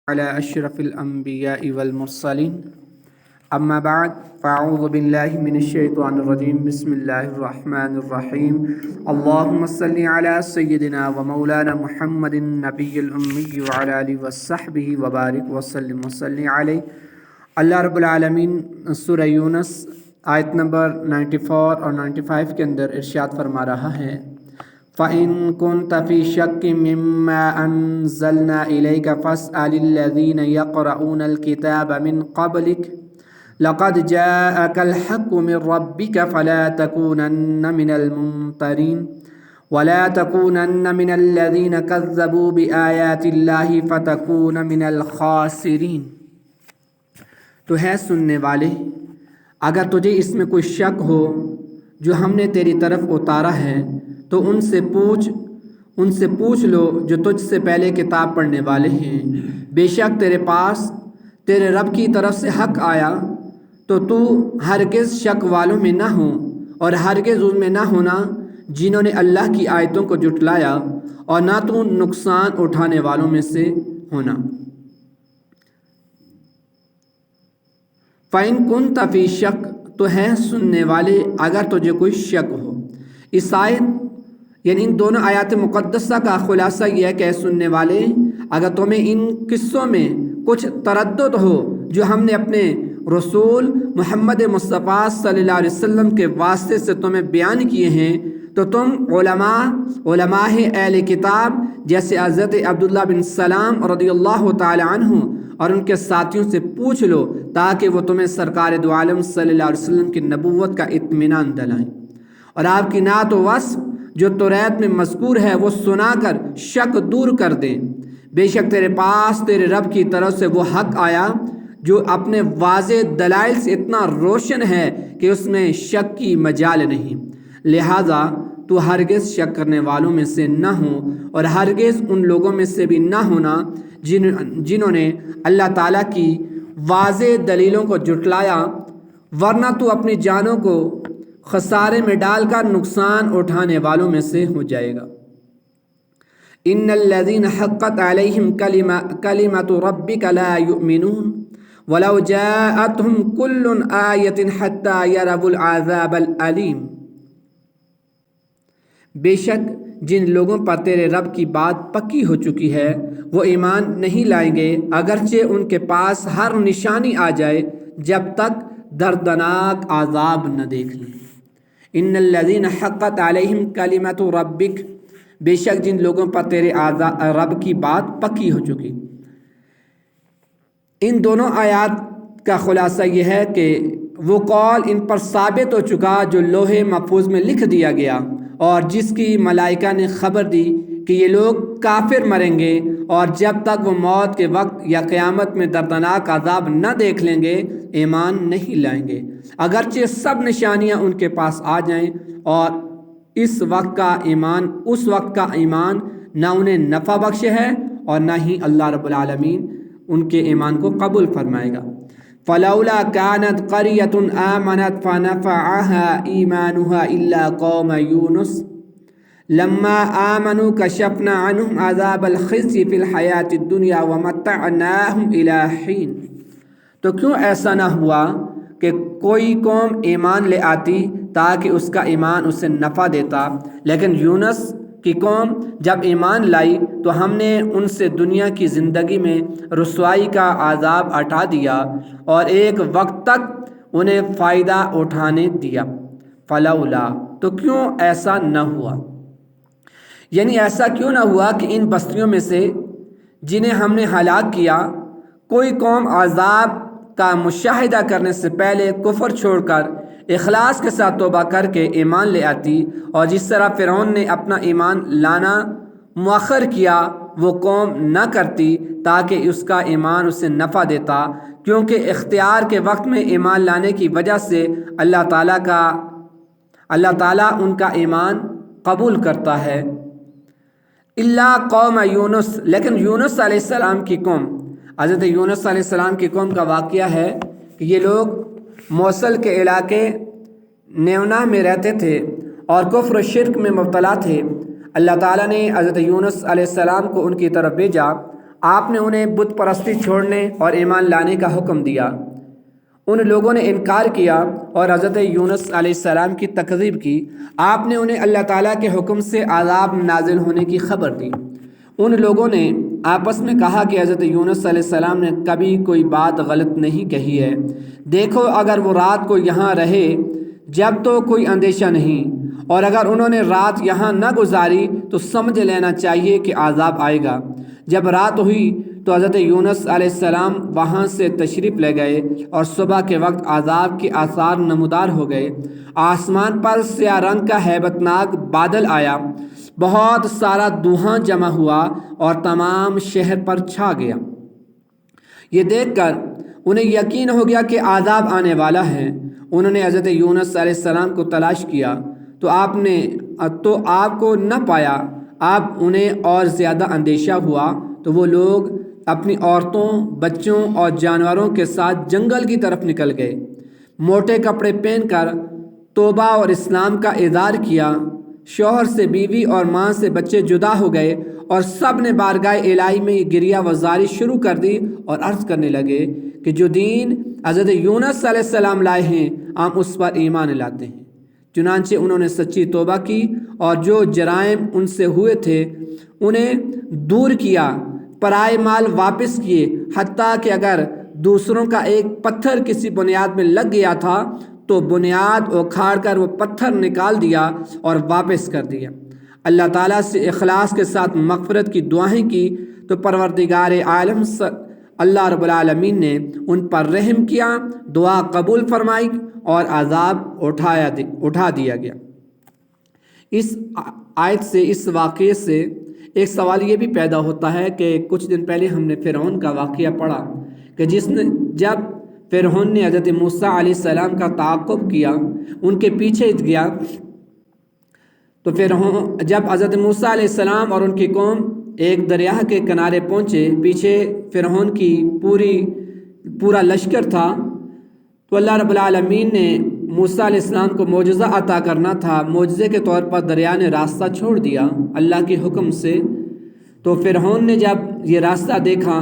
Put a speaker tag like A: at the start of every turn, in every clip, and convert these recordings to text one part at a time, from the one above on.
A: على أشرف الأنبياء والمرسلين أما بعد فأعوذ بالله من الشيطان الرجيم بسم الله الرحمن الرحيم اللهم صل على سيدنا ومولانا محمد النبي الأمي وعلى آله وصحبه وبارك وسلم عليه اللہ رب العالمین سورہ یونس آیت نمبر 94 اور 95 کے اندر ارشاد فرما رہا ہے فَإِن كُنْتَ فِي شَكٍّ مِّمَّا أَنزَلْنَا إِلَيْكَ فَاسْأَلِ الَّذِينَ يَقْرَؤُونَ الْكِتَابَ مِن قَبْلِكَ لَقَدْ جَاءَكَ الْحَقُّ مِن رَّبِّكَ فَلَا تَكُونَنَّ مِنَ الْمُمْتَرِينَ وَلَا تَكُونَنَّ مِنَ الَّذِينَ كَذَّبُوا بِآيَاتِ اللَّهِ فَتَكُونَ مِنَ الْخَاسِرِينَ۔ تو ہے سننے والے، اگر تجھے اس میں کوئی شک ہو جو ہم نے تیری طرف اتارا ہے تو ان سے پوچھ لو جو تجھ سے پہلے کتاب پڑھنے والے ہیں۔ بے شک تیرے پاس تیرے رب کی طرف سے حق آیا تو ہرگز شک والوں میں نہ ہو اور ہرگز ان میں نہ ہونا جنہوں نے اللہ کی آیتوں کو جھٹلایا، اور نہ تو نقصان اٹھانے والوں میں سے ہونا۔ فَإِن كُنْتَ فِي شَكٍّ، تو ہے سننے والے اگر تجھے کوئی شک ہو۔ اس آیت یعنی ان دونوں آیات مقدسہ کا خلاصہ یہ ہے کہ سننے والے، اگر تمہیں ان قصوں میں کچھ تردد ہو جو ہم نے اپنے رسول محمد مصطفیٰ صلی اللہ علیہ وسلم کے واسطے سے تمہیں بیان کیے ہیں تو تم علماء اہل کتاب جیسے حضرت عبداللہ بن سلام رضی اللہ تعالی عنہ اور ان کے ساتھیوں سے پوچھ لو تاکہ وہ تمہیں سرکار دو عالم صلی اللہ علیہ وسلم کی نبوت کا اطمینان دلائیں اور آپ کی نعت و وصف جو توریت میں مذکور ہے وہ سنا کر شک دور کر دیں۔ بے شک تیرے پاس تیرے رب کی طرف سے وہ حق آیا جو اپنے واضح دلائل سے اتنا روشن ہے کہ اس میں شک کی مجال نہیں، لہذا تو ہرگز شک کرنے والوں میں سے نہ ہو اور ہرگز ان لوگوں میں سے بھی نہ ہونا جنہوں نے اللہ تعالیٰ کی واضح دلیلوں کو جھٹلایا، ورنہ تو اپنی جانوں کو خسارے میں ڈال کر نقصان اٹھانے والوں میں سے ہو جائے گا۔ ان الذین حقت علیہم کلمۃ ربک لا یؤمنون ولو جاءتهم کل آیۃ حتی یروا العذاب العلیم۔ بے شک جن لوگوں پر تیرے رب کی بات پکی ہو چکی ہے وہ ایمان نہیں لائیں گے اگرچہ ان کے پاس ہر نشانی آ جائے جب تک دردناک عذاب نہ دیکھ لیں۔ ان الذین حقت علیہم کلمۃ ربک، بے شک جن لوگوں پر تیرے رب کی بات پکی ہو چکی۔ ان دونوں آیات کا خلاصہ یہ ہے کہ وہ قول ان پر ثابت ہو چکا جو لوح محفوظ میں لکھ دیا گیا اور جس کی ملائکہ نے خبر دی کہ یہ لوگ کافر مریں گے اور جب تک وہ موت کے وقت یا قیامت میں دردناک عذاب نہ دیکھ لیں گے ایمان نہیں لائیں گے، اگرچہ سب نشانیاں ان کے پاس آ جائیں، اور اس وقت کا ایمان نہ انہیں نفع بخش ہے اور نہ ہی اللہ رب العالمین ان کے ایمان کو قبول فرمائے گا۔ فلولا كانت قرية آمنت فنفعها إيمانها إلا قوم يونس لما آمنوا كشفنا عنهم عذاب الخزي في الحياة الدنيا ومتعناهم إلى حين۔ تو کیوں ایسا نہ ہوا کہ کوئی قوم ایمان لے آتی تاکہ اس کا ایمان اسے نفع دیتا، لیکن یونس کی قوم جب ایمان لائی تو ہم نے ان سے دنیا کی زندگی میں رسوائی کا عذاب ہٹا دیا اور ایک وقت تک انہیں فائدہ اٹھانے دیا۔ فلولا، تو کیوں ایسا نہ ہوا، یعنی ایسا کیوں نہ ہوا کہ ان بستیوں میں سے جنہیں ہم نے ہلاک کیا کوئی قوم عذاب کا مشاہدہ کرنے سے پہلے کفر چھوڑ کر اخلاص کے ساتھ توبہ کر کے ایمان لے آتی، اور جس طرح فرعون نے اپنا ایمان لانا مؤخر کیا وہ قوم نہ کرتی تاکہ اس کا ایمان اسے نفع دیتا، کیونکہ اختیار کے وقت میں ایمان لانے کی وجہ سے اللہ تعالیٰ ان کا ایمان قبول کرتا ہے۔ الا قوم یونس، لیکن یونس علیہ السلام کی قوم، حضرت یونس علیہ السلام کی قوم کا واقعہ ہے کہ یہ لوگ موصل کے علاقے نیونا میں رہتے تھے اور کفر و شرک میں مبتلا تھے۔ اللہ تعالیٰ نے حضرت یونس علیہ السلام کو ان کی طرف بھیجا۔ آپ نے انہیں بت پرستی چھوڑنے اور ایمان لانے کا حکم دیا۔ ان لوگوں نے انکار کیا اور حضرت یونس علیہ السلام کی تکذیب کی۔ آپ نے انہیں اللہ تعالیٰ کے حکم سے عذاب نازل ہونے کی خبر دی۔ ان لوگوں نے آپس میں کہا کہ حضرت یونس علیہ السلام نے کبھی کوئی بات غلط نہیں کہی ہے۔ دیکھو اگر وہ رات کو یہاں رہے جب تو کوئی اندیشہ نہیں، اور اگر انہوں نے رات یہاں نہ گزاری تو سمجھ لینا چاہیے کہ عذاب آئے گا۔ جب رات ہوئی تو حضرت یونس علیہ السلام وہاں سے تشریف لے گئے اور صبح کے وقت عذاب کے آثار نمودار ہو گئے۔ آسمان پر سیاہ رنگ کا ہیبت ناک بادل آیا، بہت سارا دھواں جمع ہوا اور تمام شہر پر چھا گیا۔ یہ دیکھ کر انہیں یقین ہو گیا کہ عذاب آنے والا ہے۔ انہوں نے حضرت یونس علیہ السلام کو تلاش کیا تو آپ کو نہ پایا۔ اب انہیں اور زیادہ اندیشہ ہوا تو وہ لوگ اپنی عورتوں، بچوں اور جانوروں کے ساتھ جنگل کی طرف نکل گئے۔ موٹے کپڑے پہن کر توبہ اور اسلام کا اظہار کیا۔ شوہر سے بیوی اور ماں سے بچے جدا ہو گئے اور سب نے بارگاہ الہی میں گریہ وزاری شروع کر دی اور عرض کرنے لگے کہ جو دین حضرت یونس علیہ السلام لائے ہیں ہم اس پر ایمان لاتے ہیں۔ چنانچہ انہوں نے سچی توبہ کی اور جو جرائم ان سے ہوئے تھے انہیں دور کیا، پرائے مال واپس کیے، حتیٰ کہ اگر دوسروں کا ایک پتھر کسی بنیاد میں لگ گیا تھا تو بنیاد اکھاڑ کر وہ پتھر نکال دیا اور واپس کر دیا۔ اللہ تعالیٰ سے اخلاص کے ساتھ مغفرت کی دعائیں کی تو پروردگار عالم اللہ رب العالمین نے ان پر رحم کیا، دعا قبول فرمائی اور عذاب اٹھا دیا گیا۔ اس آیت سے، اس واقعے سے ایک سوال یہ بھی پیدا ہوتا ہے کہ کچھ دن پہلے ہم نے فرعون کا واقعہ پڑھا کہ جب فرعون نے حضرت موسیٰ علیہ السلام کا تعاقب کیا، ان کے پیچھے گیا، تو جب حضرت موسیٰ علیہ السلام اور ان کی قوم ایک دریا کے کنارے پہنچے، پیچھے فرعون کی پورا لشکر تھا، تو اللہ رب العالمین نے موسیٰ علیہ السلام کو معجزہ عطا کرنا تھا۔ معجزے کے طور پر دریا نے راستہ چھوڑ دیا اللہ کے حکم سے۔ تو فرعون نے جب یہ راستہ دیکھا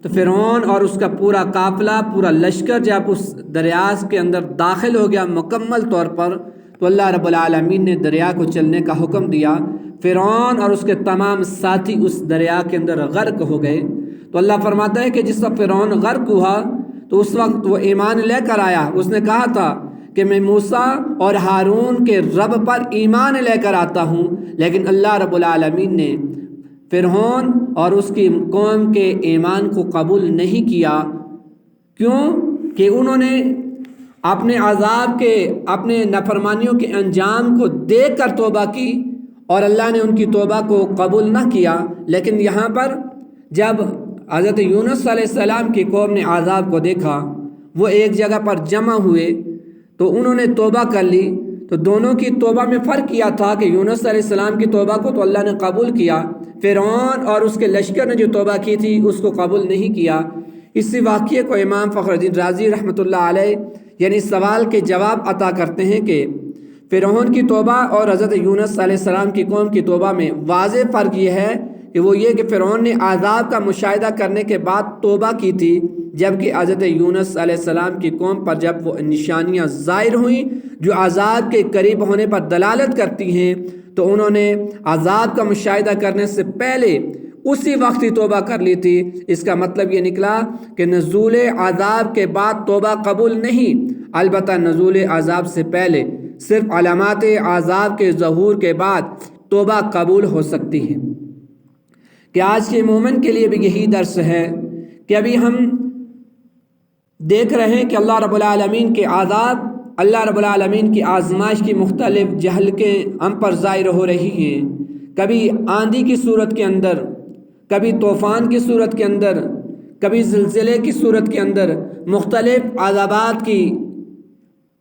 A: تو فرعون اور اس کا پورا قافلہ، پورا لشکر جب اس دریا کے اندر داخل ہو گیا مکمل طور پر، تو اللہ رب العالمین نے دریا کو چلنے کا حکم دیا۔ فرعون اور اس کے تمام ساتھی اس دریا کے اندر غرق ہو گئے۔ تو اللہ فرماتا ہے کہ جس وقت فرعون غرق ہوا تو اس وقت وہ ایمان لے کر آیا۔ اس نے کہا تھا کہ میں موسیٰ اور ہارون کے رب پر ایمان لے کر آتا ہوں، لیکن اللہ رب العالمین نے فرعون اور اس کی قوم کے ایمان کو قبول نہیں کیا۔ کیوں؟ کہ انہوں نے اپنے عذاب کے، اپنے نافرمانیوں کے انجام کو دیکھ کر توبہ کی اور اللہ نے ان کی توبہ کو قبول نہ کیا۔ لیکن یہاں پر جب حضرت یونس علیہ السلام کی قوم نے عذاب کو دیکھا، وہ ایک جگہ پر جمع ہوئے تو انہوں نے توبہ کر لی۔ تو دونوں کی توبہ میں فرق کیا تھا کہ یونس علیہ السلام کی توبہ کو تو اللہ نے قبول کیا، فرعون اور اس کے لشکر نے جو توبہ کی تھی اس کو قبول نہیں کیا۔ اسی واقعے کو امام فخر الدین رازی رحمۃ اللہ علیہ یعنی سوال کے جواب عطا کرتے ہیں کہ فرعون کی توبہ اور حضرت یونس علیہ السلام کی قوم کی توبہ میں واضح فرق یہ ہے کہ وہ یہ کہ فرعون نے عذاب کا مشاہدہ کرنے کے بعد توبہ کی تھی، جبکہ حضرت یونس علیہ السلام کی قوم پر جب وہ نشانیاں ظاہر ہوئیں جو عذاب کے قریب ہونے پر دلالت کرتی ہیں تو انہوں نے عذاب کا مشاہدہ کرنے سے پہلے اسی وقت ہی توبہ کر لی تھی۔ اس کا مطلب یہ نکلا کہ نزول عذاب کے بعد توبہ قبول نہیں، البتہ نزول عذاب سے پہلے صرف علامات عذاب کے ظہور کے بعد توبہ قبول ہو سکتی ہے۔ کہ آج کے مومن کے لیے بھی یہی درس ہے کہ ابھی ہم دیکھ رہے ہیں کہ اللہ رب العالمین کے عذاب، اللہ رب العالمین کی آزمائش کی مختلف جہلکیں ہم پر ظاہر ہو رہی ہیں، کبھی آندھی کی صورت کے اندر، کبھی طوفان کی صورت کے اندر، کبھی زلزلے کی صورت کے اندر، مختلف عذابات کی،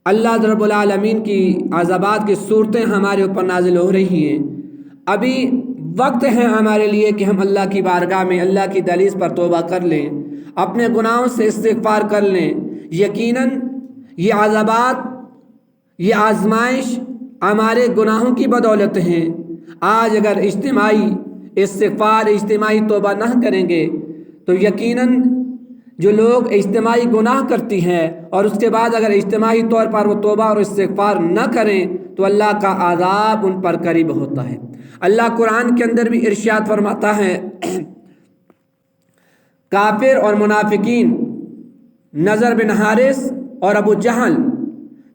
A: اللہ رب العالمین کی عذابات کی صورتیں ہمارے اوپر نازل ہو رہی ہیں۔ ابھی وقت ہے ہمارے لیے کہ ہم اللہ کی بارگاہ میں اللہ کی دہلیز پر توبہ کر لیں، اپنے گناہوں سے استغفار کر لیں۔ یقیناً یہ عذابات، یہ آزمائش ہمارے گناہوں کی بدولت ہیں۔ آج اگر اجتماعی استغفار، اجتماعی توبہ نہ کریں گے تو یقیناً جو لوگ اجتماعی گناہ کرتی ہیں اور اس کے بعد اگر اجتماعی طور پر وہ توبہ اور استغفار نہ کریں تو اللہ کا عذاب ان پر قریب ہوتا ہے۔ اللہ قرآن کے اندر بھی ارشاد فرماتا ہے، کافر اور منافقین نضر بن حارث اور ابو جہل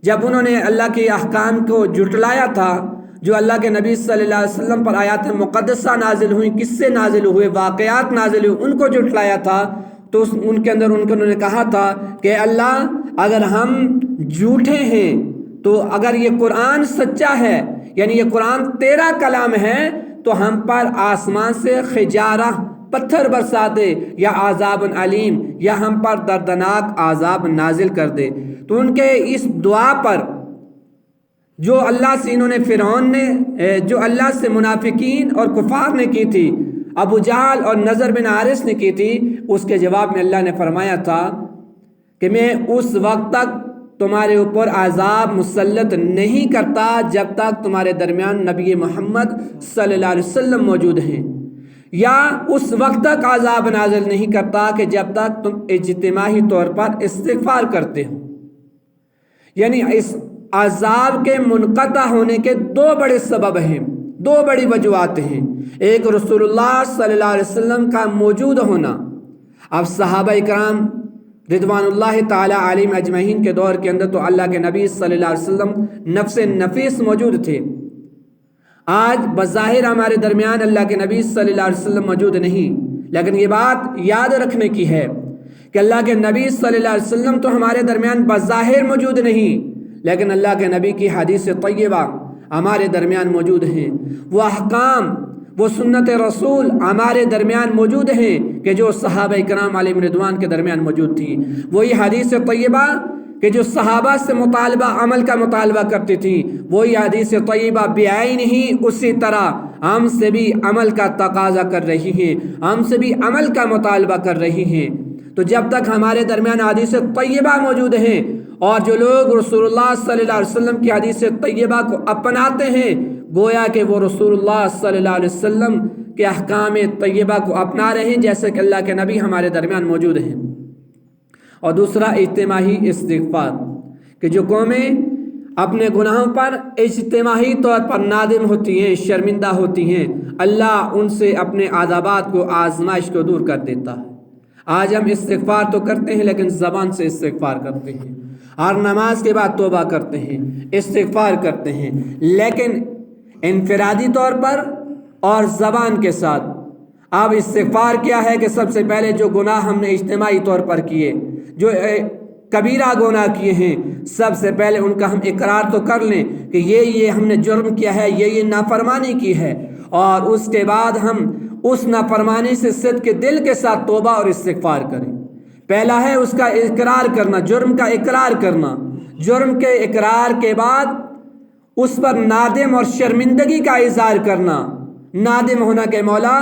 A: جب انہوں نے اللہ کے احکام کو جھٹلایا تھا، جو اللہ کے نبی صلی اللہ علیہ وسلم پر آیات مقدسہ نازل ہوئیں، قصے نازل ہوئے، واقعات نازل ہوئے، ان کو جھٹلایا تھا، تو ان کے اندر انہوں نے کہا تھا کہ اللہ اگر ہم جھوٹے ہیں تو اگر یہ قرآن سچا ہے، یعنی یہ قرآن تیرا کلام ہے، تو ہم پر آسمان سے حجارہ پتھر برسا دے یا عذاب علیم، یا ہم پر دردناک عذاب نازل کر دے۔ تو ان کے اس دعا پر جو اللہ سے انہوں نے فرعون نے جو اللہ سے منافقین اور کفار نے کی تھی، ابو جہل اور نضر بن حارث نے کی تھی، اس کے جواب میں اللہ نے فرمایا تھا کہ میں اس وقت تک تمہارے اوپر عذاب مسلط نہیں کرتا جب تک تمہارے درمیان نبی محمد صلی اللہ علیہ وسلم موجود ہیں، یا اس وقت تک عذاب نازل نہیں کرتا کہ جب تک تم اجتماعی طور پر استغفار کرتے ہو۔ یعنی اس عذاب کے منقطع ہونے کے دو بڑے سبب ہیں، دو بڑی وجوہات ہیں۔ ایک رسول اللہ صلی اللہ علیہ وسلم کا موجود ہونا۔ اب صحابہ اکرام رضوان اللہ تعالی علیہم اجمعین کے دور کے اندر تو اللہ کے نبی صلی اللہ علیہ وسلم نفس نفیس موجود تھے۔ آج بظاہر ہمارے درمیان اللہ کے نبی صلی اللہ علیہ وسلم موجود نہیں، لیکن یہ بات یاد رکھنے کی ہے کہ اللہ کے نبی صلی اللہ علیہ وسلم تو ہمارے درمیان بظاہر موجود نہیں، لیکن اللہ کے نبی کی حدیث طیبہ ہمارے درمیان موجود ہیں، وہ احکام، وہ سنت رسول ہمارے درمیان موجود ہیں کہ جو صحابہ کرام علیہم رضوان کے درمیان موجود تھی۔ وہی حدیث طیبہ کہ جو صحابہ سے مطالبہ عمل کا مطالبہ کرتی تھی، وہی حدیث طیبہ بعین ہی اسی طرح ہم سے بھی عمل کا تقاضا کر رہی ہیں، ہم سے بھی عمل کا مطالبہ کر رہی ہیں۔ تو جب تک ہمارے درمیان حدیث طیبہ موجود ہیں اور جو لوگ رسول اللہ صلی اللہ علیہ وسلم کی حدیث طیبہ کو اپناتے ہیں، گویا کہ وہ رسول اللہ صلی اللہ علیہ وسلم کے احکام طیبہ کو اپنا رہے ہیں، جیسے کہ اللہ کے نبی ہمارے درمیان موجود ہیں۔ اور دوسرا اجتماعی استغفار، کہ جو قومیں اپنے گناہوں پر اجتماعی طور پر نادم ہوتی ہیں، شرمندہ ہوتی ہیں، اللہ ان سے اپنے عذابات کو، آزمائش کو دور کر دیتا ہے۔ آج ہم استغفار تو کرتے ہیں لیکن زبان سے استغفار کرتے ہیں، ہر نماز کے بعد توبہ کرتے ہیں، استغفار کرتے ہیں، لیکن انفرادی طور پر اور زبان کے ساتھ۔ اب استغفار کیا ہے کہ سب سے پہلے جو گناہ ہم نے اجتماعی طور پر کیے، جو کبیرہ گناہ کیے ہیں، سب سے پہلے ان کا ہم اقرار تو کر لیں کہ یہ ہم نے جرم کیا ہے، یہ نافرمانی کی ہے، اور اس کے بعد ہم اس نافرمانی سے صدق دل کے ساتھ توبہ اور استغفار کریں۔ پہلا ہے اس کا اقرار کرنا، جرم کا اقرار کرنا، جرم کے اقرار کے بعد اس پر نادم اور شرمندگی کا اظہار کرنا، نادم ہونا کہ مولا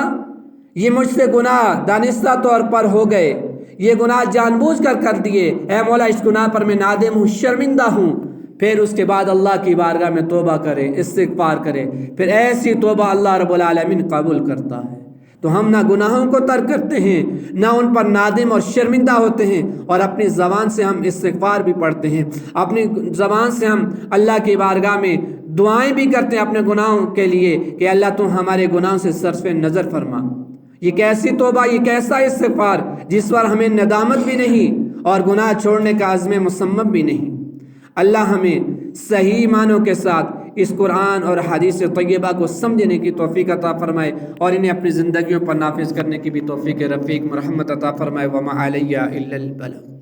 A: یہ مجھ سے گناہ دانستہ طور پر ہو گئے، یہ گناہ جان بوجھ کر دیے، اے مولا اس گناہ پر میں نادم ہوں، شرمندہ ہوں۔ پھر اس کے بعد اللہ کی بارگاہ میں توبہ کرے، استغفار کرے، پھر ایسی توبہ اللہ رب العالمین قبول کرتا ہے۔ تو ہم نہ گناہوں کو ترک کرتے ہیں، نہ ان پر نادم اور شرمندہ ہوتے ہیں، اور اپنی زبان سے ہم استغفار بھی پڑھتے ہیں، اپنی زبان سے ہم اللہ کی بارگاہ میں دعائیں بھی کرتے ہیں اپنے گناہوں کے لیے کہ اللہ تو ہمارے گناہوں سے صرف نظر فرما۔ یہ کیسی توبہ، یہ کیسا استغفار جس پر ہمیں ندامت بھی نہیں اور گناہ چھوڑنے کا عزم مصمم بھی نہیں۔ اللہ ہمیں صحیح معنوں کے ساتھ اس قرآن اور حدیث طیبہ کو سمجھنے کی توفیق عطا فرمائے اور انہیں اپنی زندگیوں پر نافذ کرنے کی بھی توفیق رفیق مرحمت عطا فرمائے۔ وما علیہ الا البلاغ۔